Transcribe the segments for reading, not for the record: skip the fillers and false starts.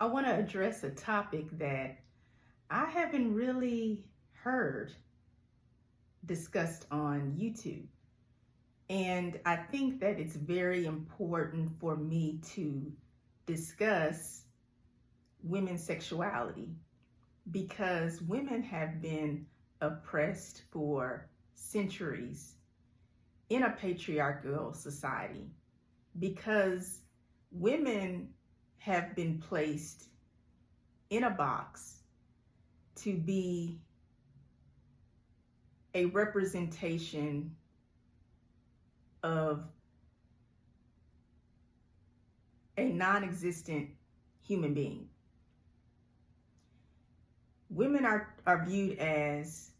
I want to address a topic that I haven't really heard discussed on YouTube. And I think that it's very important for me to discuss women's sexuality because women have been oppressed for centuries in a patriarchal society, because women have been placed in a box to be a representation of a non-existent human being. Women are viewed as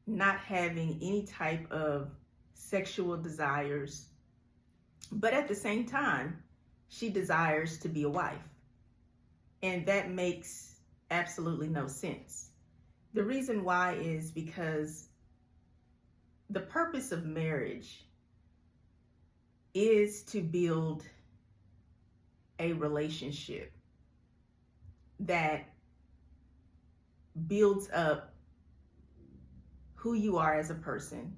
not having any type of sexual desires, but at the same time, she desires to be a wife. And that makes absolutely no sense. The reason why is because the purpose of marriage is to build a relationship that builds up who you are as a person,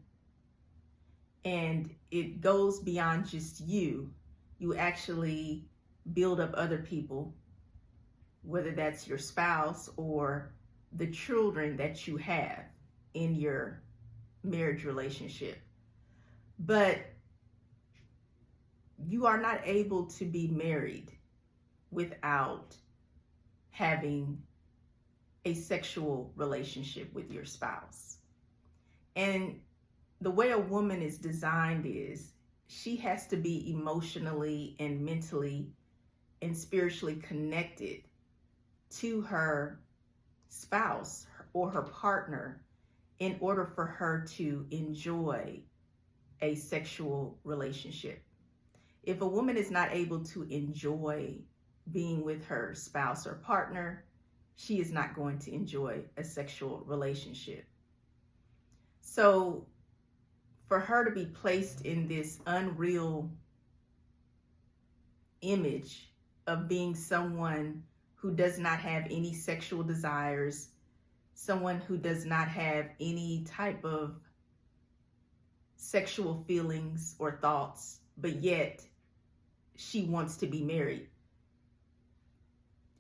and it goes beyond just you. You actually build up other people, whether that's your spouse or the children that you have in your marriage relationship. But you are not able to be married without having a sexual relationship with your spouse. And the way a woman is designed is she has to be emotionally and mentally and spiritually connected to her spouse or her partner in order for her to enjoy a sexual relationship. If a woman is not able to enjoy being with her spouse or partner, she is not going to enjoy a sexual relationship. So for her to be placed in this unreal image of being someone who does not have any sexual desires, someone who does not have any type of sexual feelings or thoughts, but yet she wants to be married,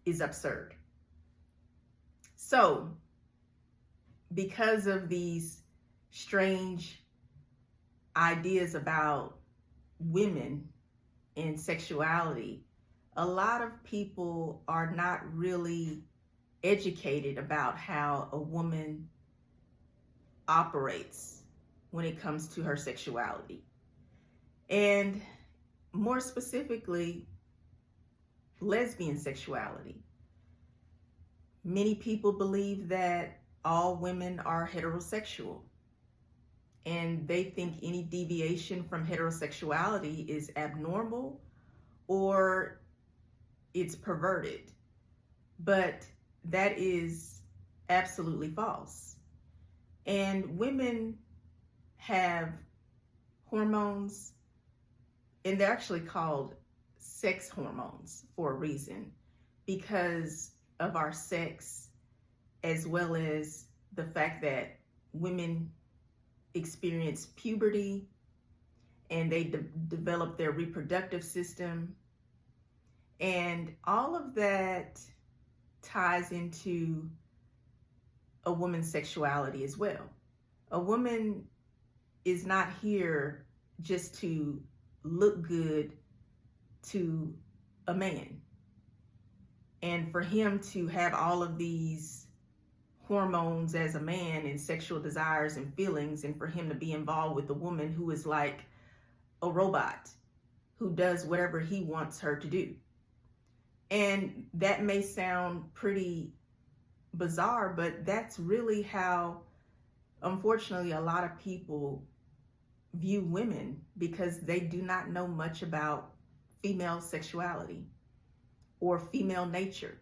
is absurd. So, because of these strange ideas about women and sexuality, a lot of people are not really educated about how a woman operates when it comes to her sexuality. And more specifically, lesbian sexuality. Many people believe that all women are heterosexual, and they think any deviation from heterosexuality is abnormal or it's perverted. But that is absolutely false. And women have hormones, and they're actually called sex hormones for a reason, because of our sex, as well as the fact that women experience puberty and they develop their reproductive system. And all of that ties into a woman's sexuality as well. A woman is not here just to look good to a man. And for him to have all of these hormones as a man and sexual desires and feelings, and for him to be involved with a woman who is like a robot, who does whatever he wants her to do. And that may sound pretty bizarre, but that's really how, unfortunately, a lot of people view women, because they do not know much about female sexuality or female nature.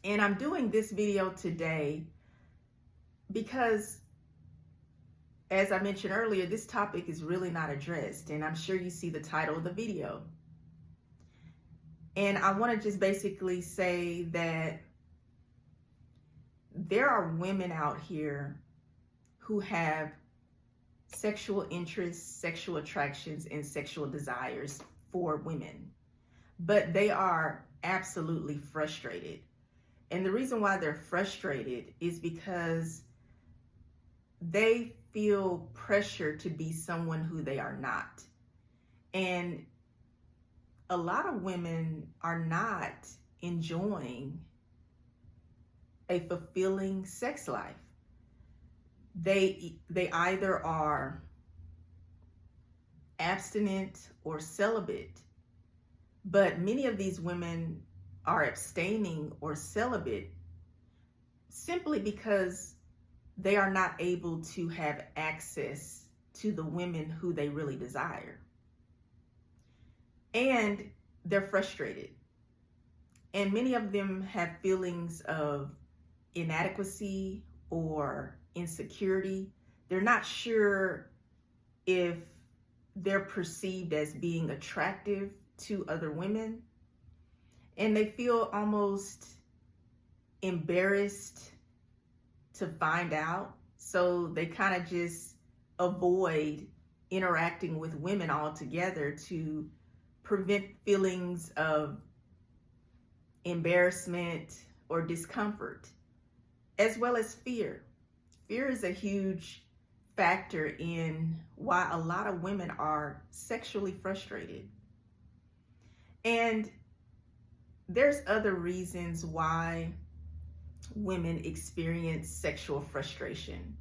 And I'm doing this video today because, as I mentioned earlier, this topic is really not addressed, and I'm sure you see the title of the video. And I want to just basically say that there are women out here who have sexual interests, sexual attractions, and sexual desires for women, but they are absolutely frustrated. And the reason why they're frustrated is because they feel pressure to be someone who they are not. And a lot of women are not enjoying a fulfilling sex life. They either are abstinent or celibate, but many of these women are abstaining or celibate simply because they are not able to have access to the women who they really desire. And they're frustrated. And many of them have feelings of inadequacy or insecurity. They're not sure if they're perceived as being attractive to other women. And they feel almost embarrassed to find out. So they kind of just avoid interacting with women altogether to prevent feelings of embarrassment or discomfort, as well as fear. Fear is a huge factor in why a lot of women are sexually frustrated. And there's other reasons why women experience sexual frustration.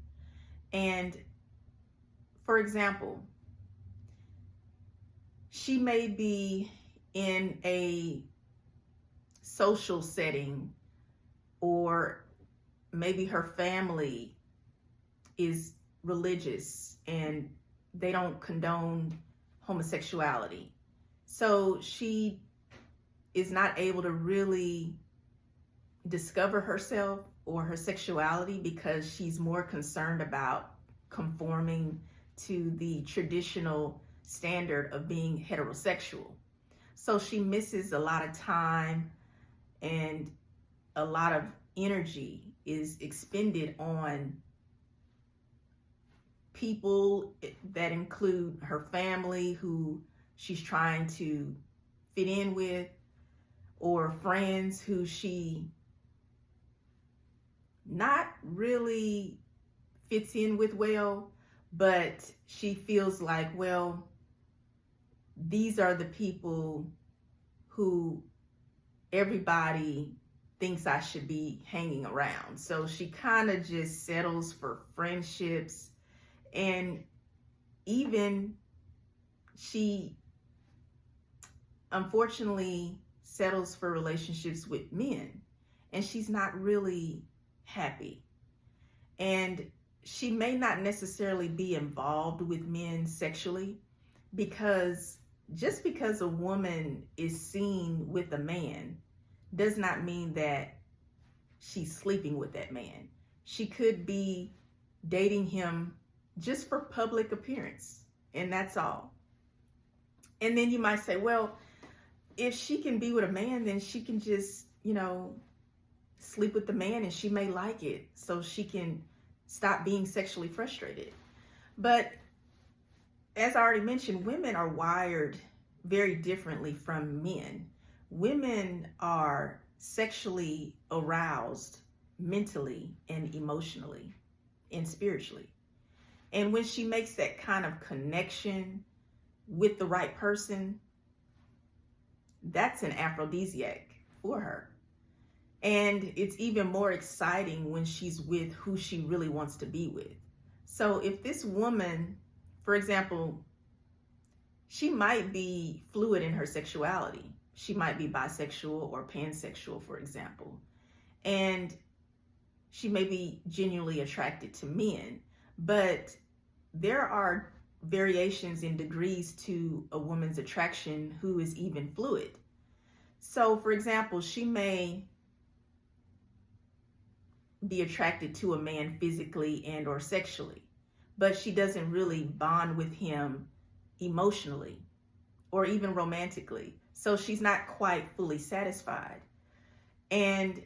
And for example, she may be in a social setting, or maybe her family is religious and they don't condone homosexuality. So she is not able to really discover herself or her sexuality because she's more concerned about conforming to the traditional standard of being heterosexual. So she misses a lot of time, and a lot of energy is expended on people that include her family who she's trying to fit in with, or friends who she not really fits in with well, but she feels like, well, these are the people who everybody thinks I should be hanging around. So she kind of just settles for friendships, and even she unfortunately settles for relationships with men, and she's not really happy. And she may not necessarily be involved with men sexually, because just because a woman is seen with a man does not mean that she's sleeping with that man. She could be dating him just for public appearance, and that's all. And then you might say, well, if she can be with a man, then she can just, sleep with the man, and she may like it, so she can stop being sexually frustrated. But as I already mentioned, women are wired very differently from men. Women are sexually aroused mentally and emotionally and spiritually. And when she makes that kind of connection with the right person, that's an aphrodisiac for her. And it's even more exciting when she's with who she really wants to be with. So if this woman, for example, she might be fluid in her sexuality. She might be bisexual or pansexual, for example. And she may be genuinely attracted to men. But there are variations in degrees to a woman's attraction who is even fluid. So, for example, she may be attracted to a man physically and or sexually, but she doesn't really bond with him emotionally or even romantically. So she's not quite fully satisfied. And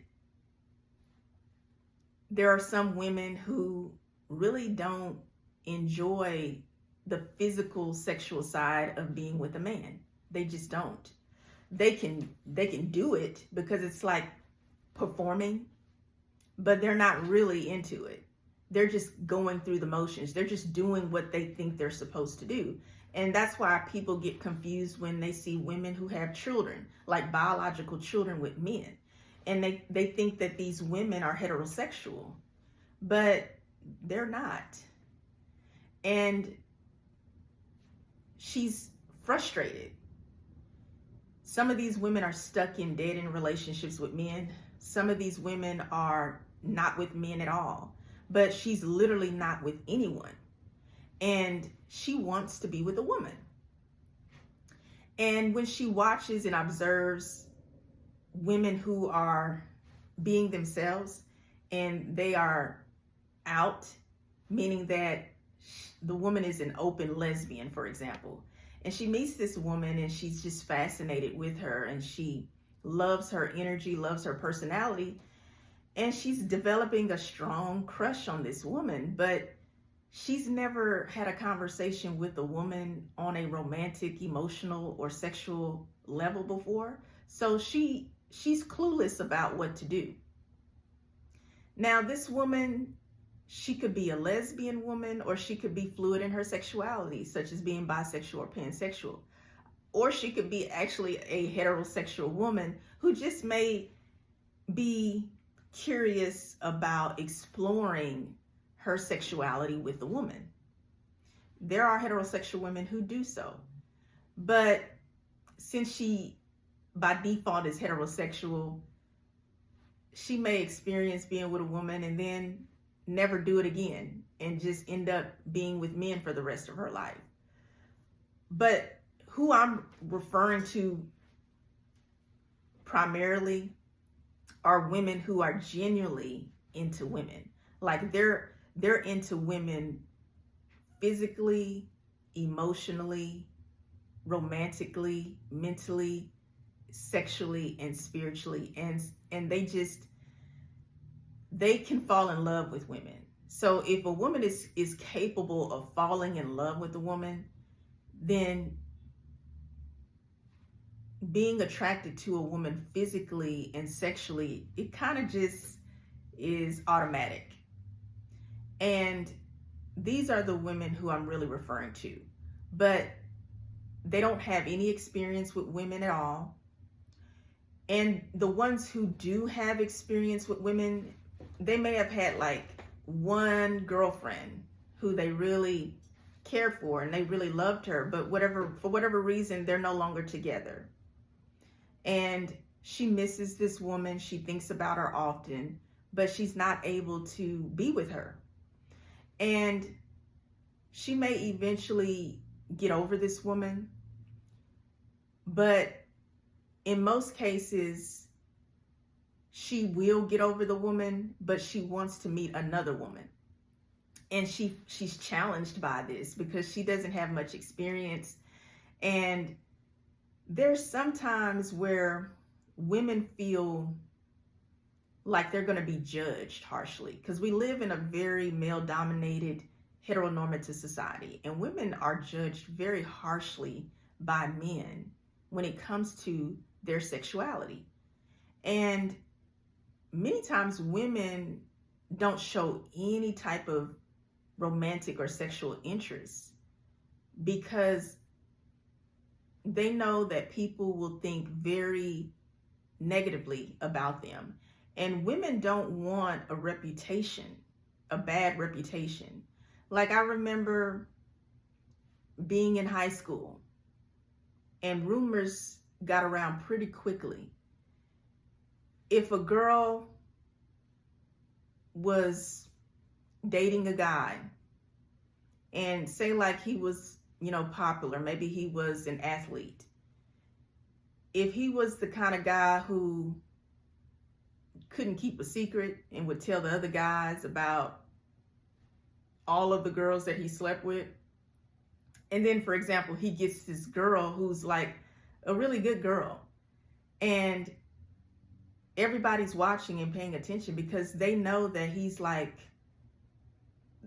there are some women who really don't enjoy the physical sexual side of being with a man. They just don't. They can do it because it's like performing, but they're not really into it. They're just going through the motions. They're just doing what they think they're supposed to do. And that's why people get confused when they see women who have children, like biological children with men. And they think that these women are heterosexual, but they're not. And she's frustrated. Some of these women are stuck in dead-end relationships with men. Some of these women are not with men at all, but she's literally not with anyone. And she wants to be with a woman. And when she watches and observes women who are being themselves and they are out, meaning that the woman is an open lesbian, for example, and she meets this woman and she's just fascinated with her and she loves her energy, loves her personality, and she's developing a strong crush on this woman, but she's never had a conversation with a woman on a romantic, emotional, or sexual level before. So she's clueless about what to do. Now, this woman, she could be a lesbian woman, or she could be fluid in her sexuality, such as being bisexual or pansexual. Or she could be actually a heterosexual woman who just may be curious about exploring her sexuality with a woman. There are heterosexual women who do so. But since she, by default, is heterosexual, she may experience being with a woman and then never do it again and just end up being with men for the rest of her life. But who I'm referring to primarily are women who are genuinely into women. Like they're into women physically, emotionally, romantically, mentally, sexually, and spiritually, and they can fall in love with women. So if a woman is capable of falling in love with a woman, then being attracted to a woman physically and sexually, it kind of just is automatic. And these are the women who I'm really referring to, but they don't have any experience with women at all. And the ones who do have experience with women, they may have had like one girlfriend who they really cared for and they really loved her, but for whatever reason, they're no longer together. And she misses this woman. She thinks about her often, but she's not able to be with her. And she may eventually get over this woman, but in most cases, she will get over the woman, but she wants to meet another woman. And she's challenged by this because she doesn't have much experience. And there's sometimes where women feel like they're going to be judged harshly because we live in a very male-dominated, heteronormative society, and women are judged very harshly by men when it comes to their sexuality. And many times women don't show any type of romantic or sexual interest because they know that people will think very negatively about them. And women don't want a reputation, a bad reputation. Like I remember being in high school and rumors got around pretty quickly. If a girl was dating a guy and say like he was, popular, maybe he was an athlete. If he was the kind of guy who couldn't keep a secret and would tell the other guys about all of the girls that he slept with, and then, for example, he gets this girl who's like a really good girl. And everybody's watching and paying attention because they know that he's like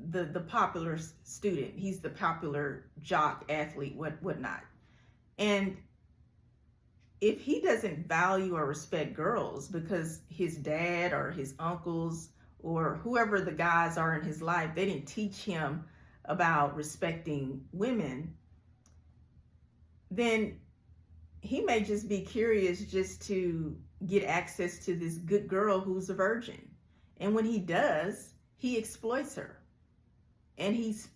the popular student. He's the popular jock, athlete, whatnot. And if he doesn't value or respect girls because his dad or his uncles or whoever the guys are in his life, they didn't teach him about respecting women, then he may just be curious just to get access to this good girl who's a virgin. And when he does, he exploits her. And he's,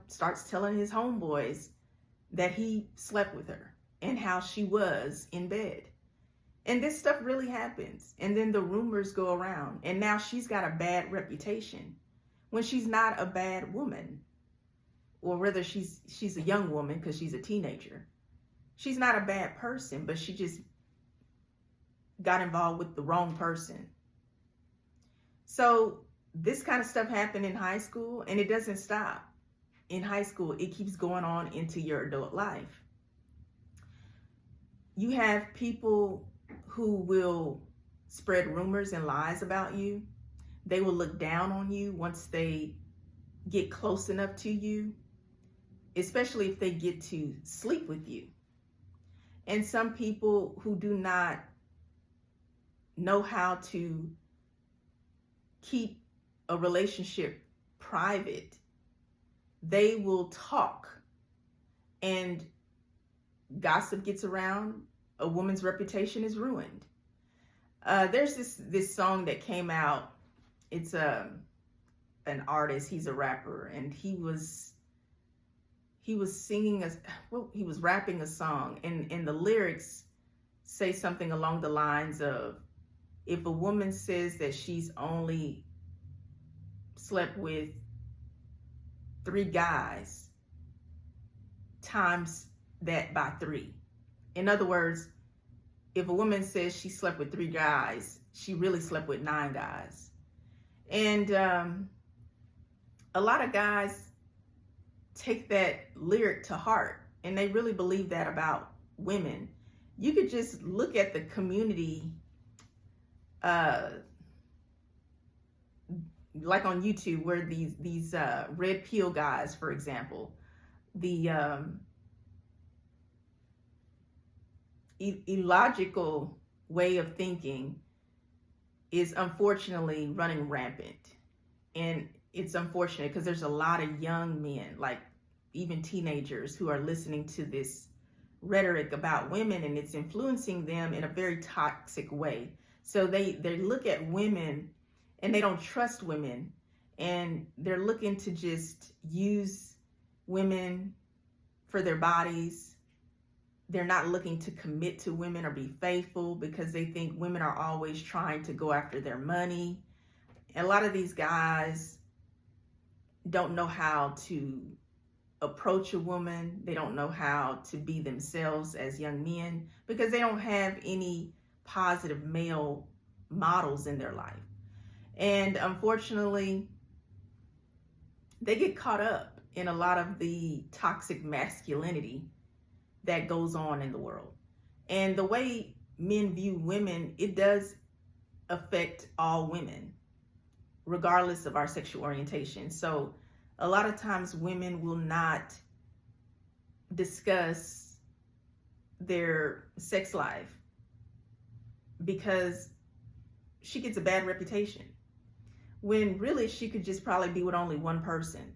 starts telling his homeboys that he slept with her and how she was in bed. And this stuff really happens. And then the rumors go around. And now she's got a bad reputation when she's not a bad woman. Or rather, she's a young woman because she's a teenager. She's not a bad person, but she just got involved with the wrong person. So this kind of stuff happened in high school, and it doesn't stop. In high school, it keeps going on into your adult life. You have people who will spread rumors and lies about you. They will look down on you once they get close enough to you, especially if they get to sleep with you. And some people who do not know how to keep a relationship private, they will talk, and gossip gets around. A woman's reputation is ruined. There's this song that came out. It's an artist. He's a rapper, and he was singing he was rapping a song, and the lyrics say something along the lines of, if a woman says that she's only slept with 3 guys, times that by 3. In other words, if a woman says she slept with 3 guys, she really slept with 9 guys. And a lot of guys take that lyric to heart, and they really believe that about women. You could just look at the community, like on YouTube, where these red pill guys, for example, the illogical way of thinking is unfortunately running rampant. And it's unfortunate because there's a lot of young men, like even teenagers, who are listening to this rhetoric about women, and it's influencing them in a very toxic way. So they look at women and they don't trust women, and they're looking to just use women for their bodies. They're not looking to commit to women or be faithful because they think women are always trying to go after their money. And a lot of these guys don't know how to approach a woman. They don't know how to be themselves as young men because they don't have any positive male models in their life. And unfortunately, they get caught up in a lot of the toxic masculinity that goes on in the world. And the way men view women, it does affect all women, regardless of our sexual orientation. So a lot of times women will not discuss their sex life because she gets a bad reputation, when really she could just probably be with only one person.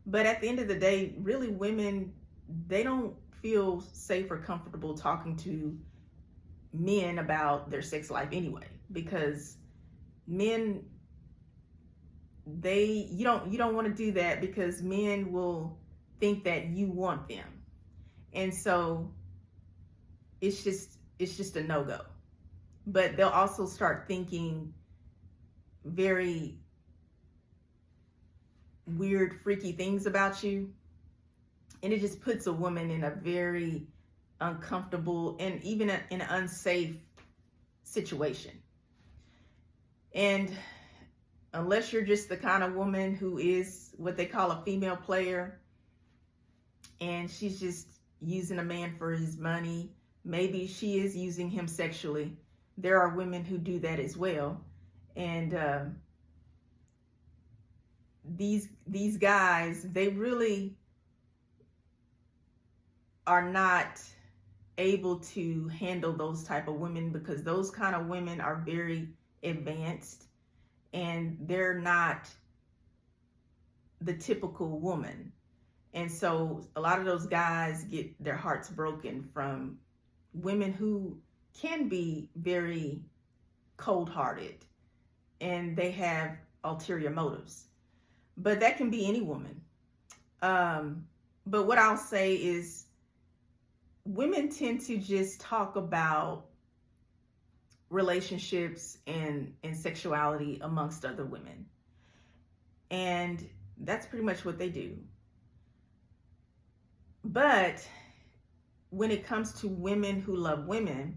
But at the end of the day, really women, they don't feel safe or comfortable talking to men about their sex life anyway, because men, you don't want to do that because men will think that you want them. And so it's just a no-go. But they'll also start thinking very weird, freaky things about you. And it just puts a woman in a very uncomfortable and even in an unsafe situation. And unless you're just the kind of woman who is what they call a female player, and she's just using a man for his money, maybe she is using him sexually. There are women who do that as well. And these guys, they really are not able to handle those type of women, because those kind of women are very advanced and they're not the typical woman. And so a lot of those guys get their hearts broken from women who can be very cold-hearted and they have ulterior motives. But that can be any woman. But what I'll say is, women tend to just talk about relationships and sexuality amongst other women. And that's pretty much what they do. But when it comes to women who love women,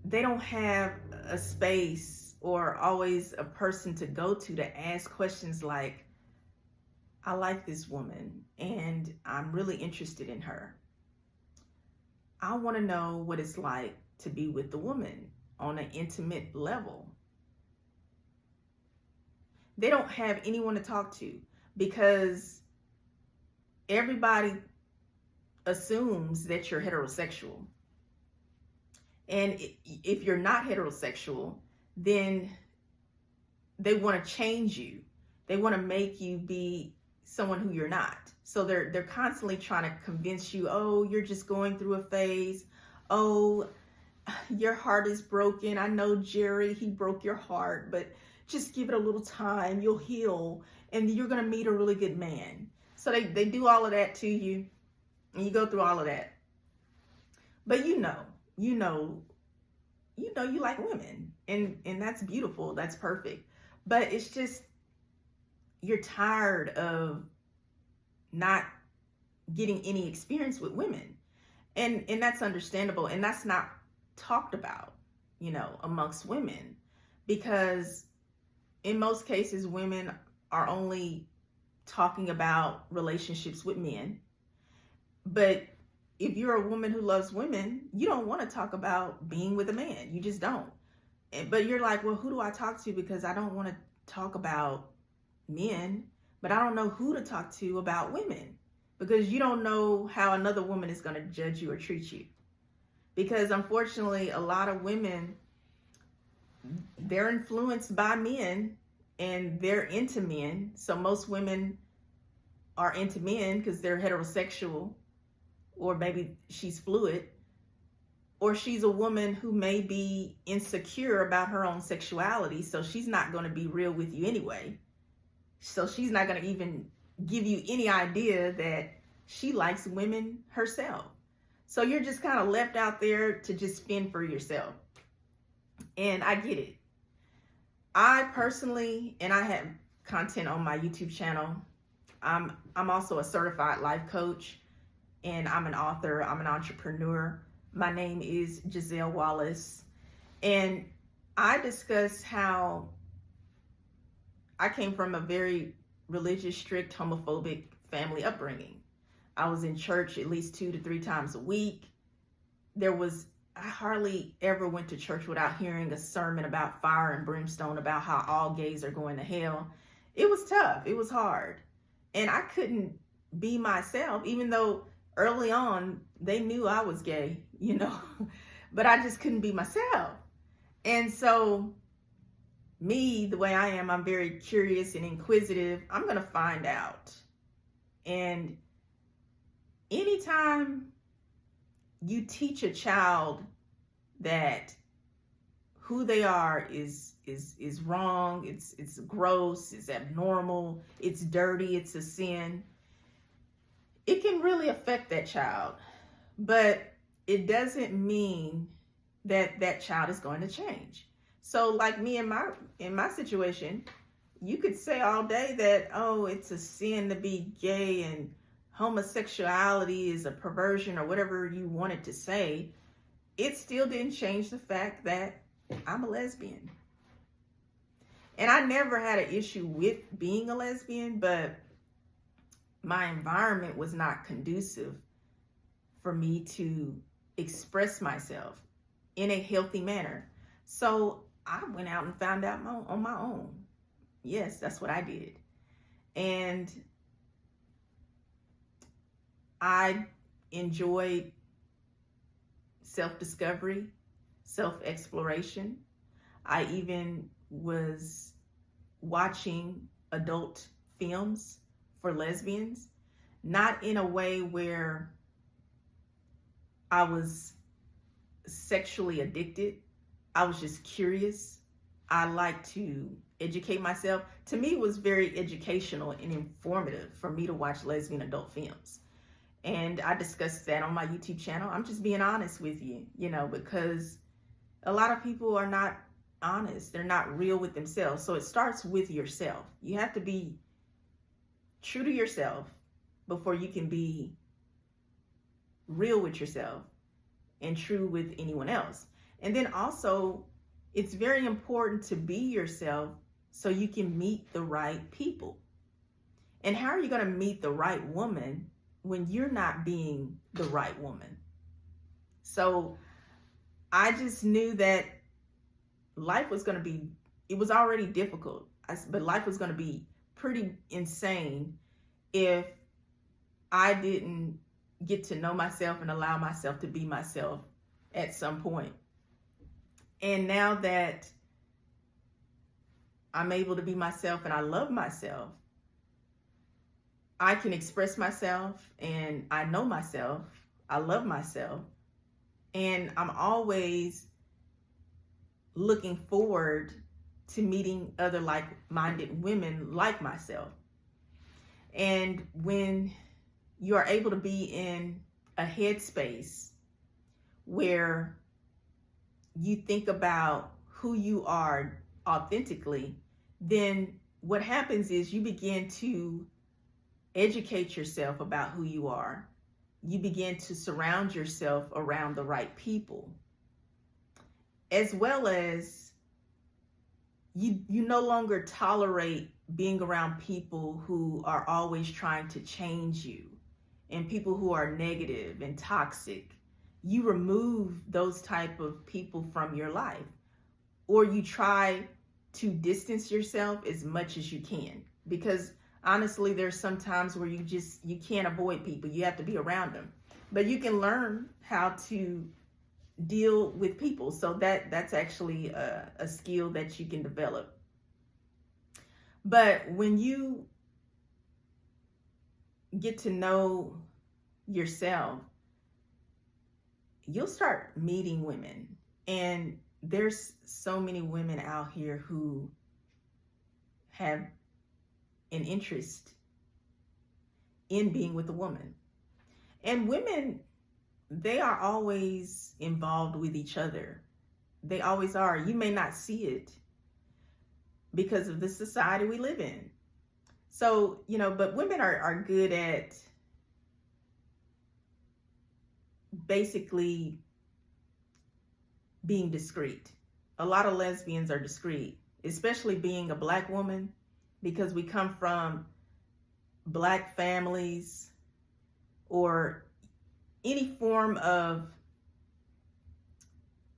they don't have a space or always a person to go to ask questions like, I like this woman and I'm really interested in her. I want to know what it's like to be with the woman on an intimate level. They don't have anyone to talk to because everybody assumes that you're heterosexual. And if you're not heterosexual, then they want to change you. They want to make you be someone who you're not. So they're constantly trying to convince you, oh, you're just going through a phase. Oh, your heart is broken. I know, Jerry, he broke your heart, but just give it a little time. You'll heal and you're going to meet a really good man. So they do all of that to you and you go through all of that. But you like women and that's beautiful. That's perfect. But it's just, you're tired of not getting any experience with women. And that's understandable. And that's not talked about, amongst women, because in most cases, women are only talking about relationships with men. But if you're a woman who loves women, you don't want to talk about being with a man. You just don't. But you're like, well, who do I talk to? Because I don't want to talk about men, but I don't know who to talk to about women, because you don't know how another woman is going to judge you or treat you. Because unfortunately, a lot of women, they're influenced by men and they're into men. So most women are into men because they're heterosexual, or maybe she's fluid, or she's a woman who may be insecure about her own sexuality. So she's not going to be real with you anyway. So she's not going to even give you any idea that she likes women herself. So you're just kind of left out there to just fend for yourself. And I get it. I personally, and I have content on my YouTube channel. I'm also a certified life coach, and I'm an author. I'm an entrepreneur. My name is Giselle Wallace. And I discuss how I came from a very religious, strict, homophobic family upbringing. I was in church at least 2 to 3 times a week. I hardly ever went to church without hearing a sermon about fire and brimstone, about how all gays are going to hell. It was tough. It was hard. And I couldn't be myself, even though early on they knew I was gay, but I just couldn't be myself. And so me, the way I am, I'm very curious and inquisitive. I'm going to find out. And anytime you teach a child that who they are is wrong, it's gross, it's abnormal, it's dirty, it's a sin, it can really affect that child. But it doesn't mean that that child is going to change. So like me in my situation, you could say all day that, oh, it's a sin to be gay and homosexuality is a perversion or whatever you wanted to say. It still didn't change the fact that I'm a lesbian. And I never had an issue with being a lesbian, but my environment was not conducive for me to express myself in a healthy manner. So I went out and found out on my own. Yes, that's what I did. And I enjoyed self-discovery, self-exploration. I even was watching adult films for lesbians, not in a way where I was sexually addicted. I was just curious. I like to educate myself. To me, it was very educational and informative for me to watch lesbian adult films. And I discussed that on my YouTube channel. I'm just being honest with you, because a lot of people are not honest. They're not real with themselves. So it starts with yourself. You have to be true to yourself before you can be real with yourself and true with anyone else. And then also, it's very important to be yourself so you can meet the right people. And how are you going to meet the right woman when you're not being the right woman? So I just knew that life was going to be, it was already difficult, but life was going to be pretty insane if I didn't get to know myself and allow myself to be myself at some point. And now that I'm able to be myself and I love myself, I can express myself and I know myself. I love myself. And I'm always looking forward to meeting other like-minded women like myself. And when you are able to be in a headspace where you think about who you are authentically, then what happens is you begin to educate yourself about who you are. You begin to surround yourself around the right people, as well as you no longer tolerate being around people who are always trying to change you and people who are negative and toxic. You remove those type of people from your life, or you try to distance yourself as much as you can, because honestly, there's some times where you can't avoid people. You have to be around them, but you can learn how to deal with people. So that's actually a skill that you can develop. But when you get to know yourself, you'll start meeting women. And there's so many women out here who have an interest in being with a woman. And women, they are always involved with each other. They always are. You may not see it because of the society we live in. So, but women are good at basically being discreet. A lot of lesbians are discreet, especially being a Black woman, because we come from Black families or any form of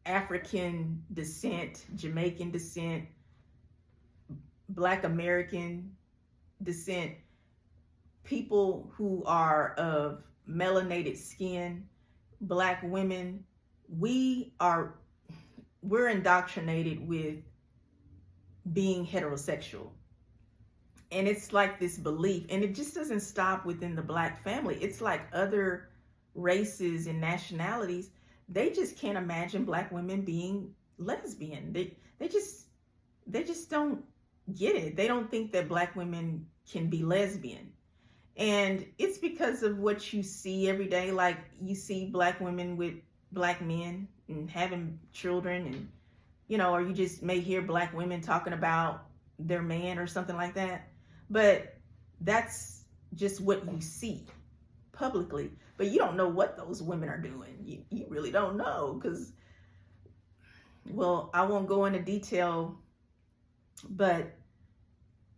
African descent, Jamaican descent, Black American descent, people who are of melanated skin, Black women, we're indoctrinated with being heterosexual. And it's like this belief, and it just doesn't stop within the Black family. It's like other races and nationalities, they just can't imagine Black women being lesbian. They just don't get it. They don't think that Black women can be lesbian. And it's because of what you see every day. Like, you see Black women with Black men and having children, and or you just may hear Black women talking about their man or something like that. But that's just what you see publicly. But you don't know what those women are doing. You really don't know, because, well, I won't go into detail, but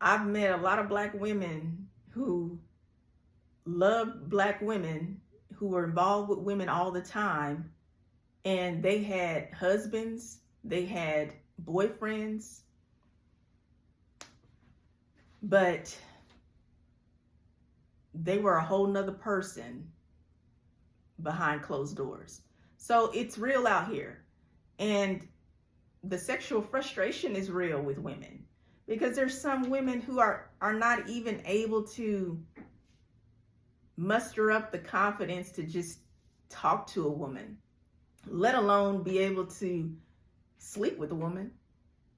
I've met a lot of Black women who love Black women who were involved with women all the time, and they had husbands, they had boyfriends, but they were a whole nother person behind closed doors. So it's real out here. And the sexual frustration is real with women, because there's some women who are not even able to muster up the confidence to just talk to a woman, let alone be able to sleep with a woman.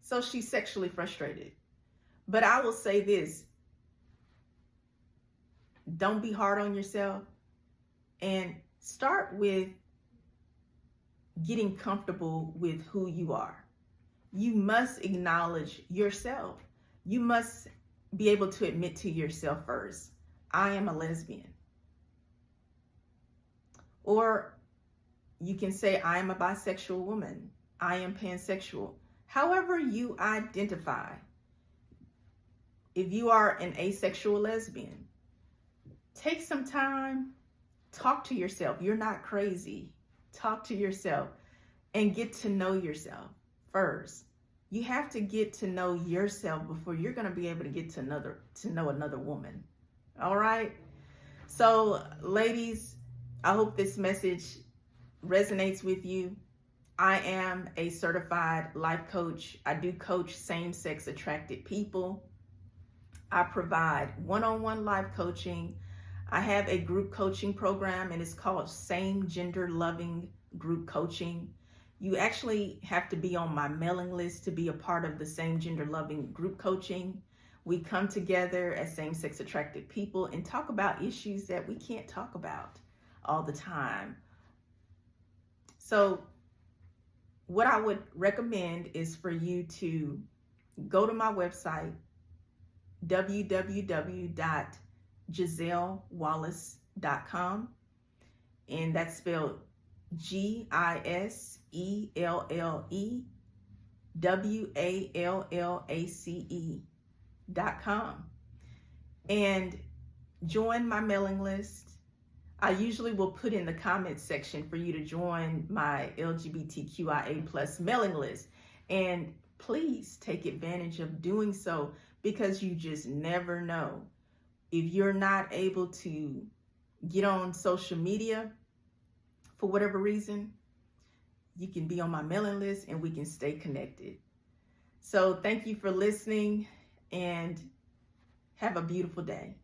So she's sexually frustrated. But I will say this: don't be hard on yourself, and start with getting comfortable with who you are. You must acknowledge yourself. You must be able to admit to yourself first, I am a lesbian. Or you can say, I am a bisexual woman. I am pansexual. However you identify. If you are an asexual lesbian, take some time, talk to yourself. You're not crazy. Talk to yourself and get to know yourself first. You have to get to know yourself before you're going to be able to get to know another woman. All right? So, ladies, I hope this message resonates with you. I am a certified life coach. I do coach same-sex attracted people. I provide one-on-one life coaching. I have a group coaching program, and it's called Same Gender Loving Group Coaching. You actually have to be on my mailing list to be a part of the Same Gender Loving Group Coaching. We come together as same-sex attracted people and talk about issues that we can't talk about all the time. So what I would recommend is for you to go to my website, www.GiselleAWallace.com, and that's spelled GiselleWallace.com, and join my mailing list. I usually will put in the comments section for you to join my LGBTQIA plus mailing list, and please take advantage of doing so, because you just never know. If you're not able to get on social media for whatever reason, you can be on my mailing list and we can stay connected. So thank you for listening, and have a beautiful day.